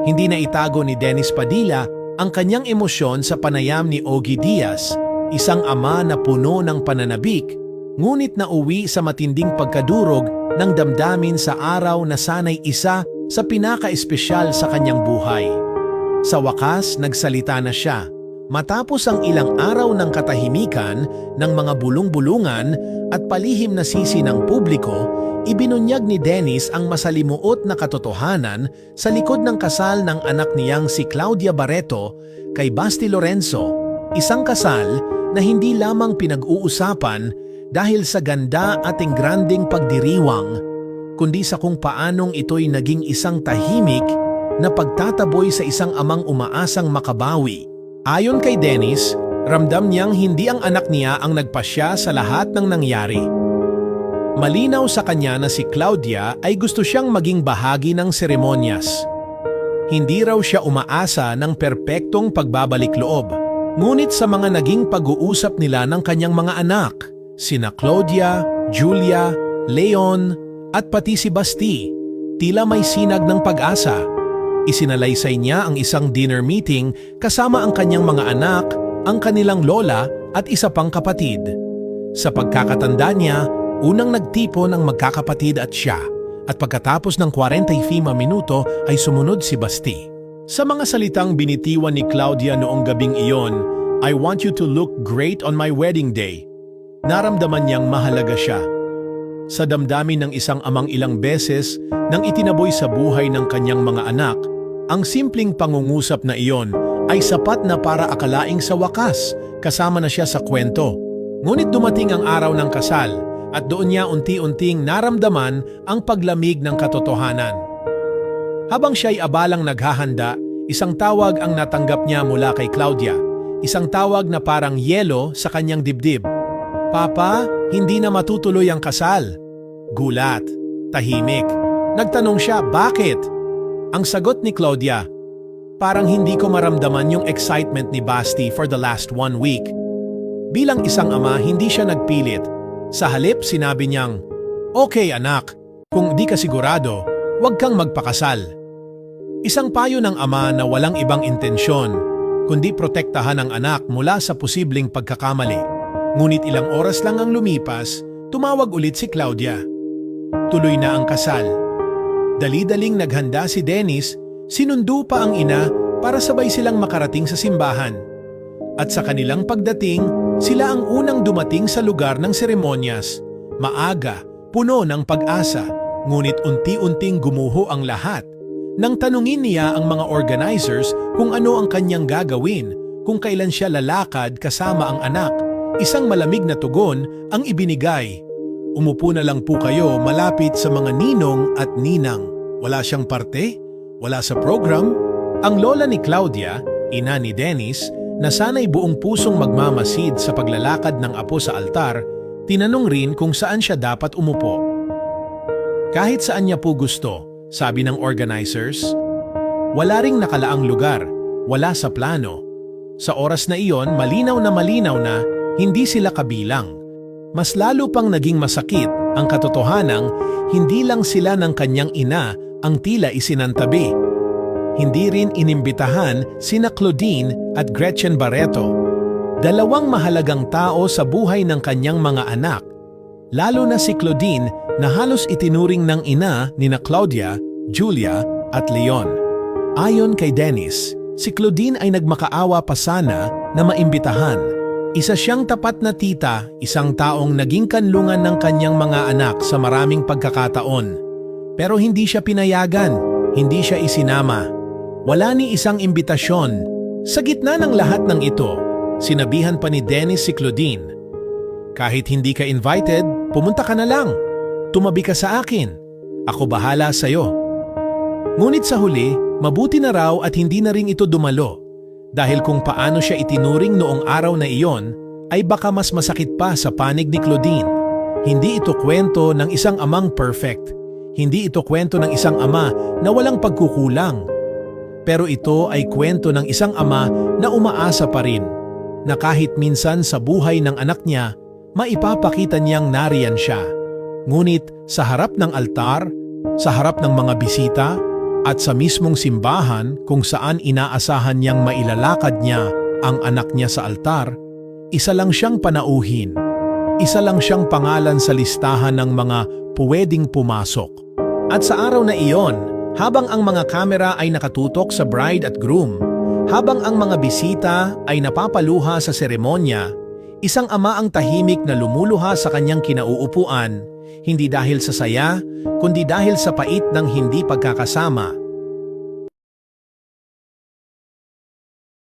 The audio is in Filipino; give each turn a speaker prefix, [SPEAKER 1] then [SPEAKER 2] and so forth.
[SPEAKER 1] Hindi na itago ni Dennis Padilla ang kanyang emosyon sa panayam ni Ogie Diaz, isang ama na puno ng pananabik, ngunit nauwi sa matinding pagkadurog ng damdamin sa araw na sanay isa sa pinaka-espesyal sa kanyang buhay. Sa wakas, nagsalita na siya. Matapos ang ilang araw ng katahimikan, ng mga bulong-bulungan at palihim na sisi ng publiko, ibinunyag ni Dennis ang masalimuot na katotohanan sa likod ng kasal ng anak niyang si Claudia Barreto kay Basti Lorenzo, isang kasal na hindi lamang pinag-uusapan dahil sa ganda at engranding pagdiriwang, kundi sa kung paanong ito'y naging isang tahimik na pagtataboy sa isang amang umaasang makabawi. Ayon kay Dennis, ramdam niyang hindi ang anak niya ang nagpasya sa lahat ng nangyari. Malinaw sa kanya na si Claudia ay gusto siyang maging bahagi ng seremonyas. Hindi raw siya umaasa ng perpektong pagbabalik loob. Ngunit sa mga naging pag-uusap nila ng kanyang mga anak, sina Claudia, Julia, Leon, at pati si Basti, tila may sinag ng pag-asa. Isinalaysay niya ang isang dinner meeting kasama ang kanyang mga anak, ang kanilang lola at isa pang kapatid. Sa pagkakatanda niya, unang nagtipon ang magkakapatid at siya, at pagkatapos ng 45 minuto ay sumunod si Basti. Sa mga salitang binitiwan ni Claudia noong gabing iyon, "I want you to look great on my wedding day." Naramdaman niyang mahalaga siya. Sa damdamin ng isang amang ilang beses nang itinaboy sa buhay ng kanyang mga anak, ang simpleng pangungusap na iyon ay sapat na para akalaing sa wakas kasama na siya sa kwento. Ngunit dumating ang araw ng kasal at doon niya unti-unting naramdaman ang paglamig ng katotohanan. Habang siya'y abalang naghahanda, isang tawag ang natanggap niya mula kay Claudia, isang tawag na parang yelo sa kanyang dibdib. "Papa, hindi na matutuloy ang kasal." Gulat, tahimik. Nagtanong siya, bakit? Ang sagot ni Claudia, "Parang hindi ko maramdaman yung excitement ni Basti for the last 1 week." Bilang isang ama, hindi siya nagpilit. Sa halip, sinabi niyang, "Okay anak, kung di ka sigurado, huwag kang magpakasal." Isang payo ng ama na walang ibang intensyon, kundi protektahan ang anak mula sa posibleng pagkakamali. Ngunit ilang oras lang ang lumipas, tumawag ulit si Claudia. Tuloy na ang kasal. Dali-daling naghanda si Dennis, sinundo pa ang ina para sabay silang makarating sa simbahan. At sa kanilang pagdating, sila ang unang dumating sa lugar ng seremonyas. Maaga, puno ng pag-asa, ngunit unti-unting gumuho ang lahat. Nang tanungin niya ang mga organizers kung ano ang kanyang gagawin, kung kailan siya lalakad kasama ang anak, isang malamig na tugon ang ibinigay. "Umupo na lang po kayo malapit sa mga ninong at ninang." Wala siyang parte, wala sa program. Ang lola ni Claudia, ina ni Dennis, na sana'y buong pusong magmamasid sa paglalakad ng apo sa altar, tinanong rin kung saan siya dapat umupo. Kahit saan niya po gusto, sabi ng organizers. Wala ring nakalaang lugar, wala sa plano. Sa oras na iyon, malinaw na hindi sila kabilang. Mas lalo pang naging masakit ang katotohanang hindi lang sila ng kanyang ina ang tila isinantabi. Hindi rin inimbitahan sina Claudine at Gretchen Barreto, dalawang mahalagang tao sa buhay ng kanyang mga anak, lalo na si Claudine na halos itinuring ng ina ni na Claudia, Julia at Leon. Ayon kay Dennis, si Claudine ay nagmakaawa pa sana na maimbitahan. Isa siyang tapat na tita, isang taong naging kanlungan ng kanyang mga anak sa maraming pagkakataon. Pero hindi siya pinayagan, hindi siya isinama. Wala ni isang imbitasyon. Sa gitna ng lahat ng ito, sinabihan pa ni Dennis si Claudine, "Kahit hindi ka invited, pumunta ka na lang. Tumabi ka sa akin. Ako bahala sa'yo." Ngunit sa huli, mabuti na raw at hindi na rin ito dumalo. Dahil kung paano siya itinuring noong araw na iyon, ay baka mas masakit pa sa panig ni Claudine. Hindi ito kwento ng isang amang perfect. Hindi ito kwento ng isang ama na walang pagkukulang. Pero ito ay kwento ng isang ama na umaasa pa rin, na kahit minsan sa buhay ng anak niya, maipapakita niyang nariyan siya. Ngunit sa harap ng altar, sa harap ng mga bisita, At sa mismong simbahan kung saan inaasahan niyang mailalakad niya ang anak niya sa altar, isa lang siyang panauhin. Isa lang siyang pangalan sa listahan ng mga puwedeng pumasok. At sa araw na iyon, habang ang mga kamera ay nakatutok sa bride at groom, habang ang mga bisita ay napapaluha sa seremonya, isang ama ang tahimik na lumuluha sa kanyang kinauupuan, hindi dahil sa saya, kundi dahil sa pait ng hindi pagkakasama.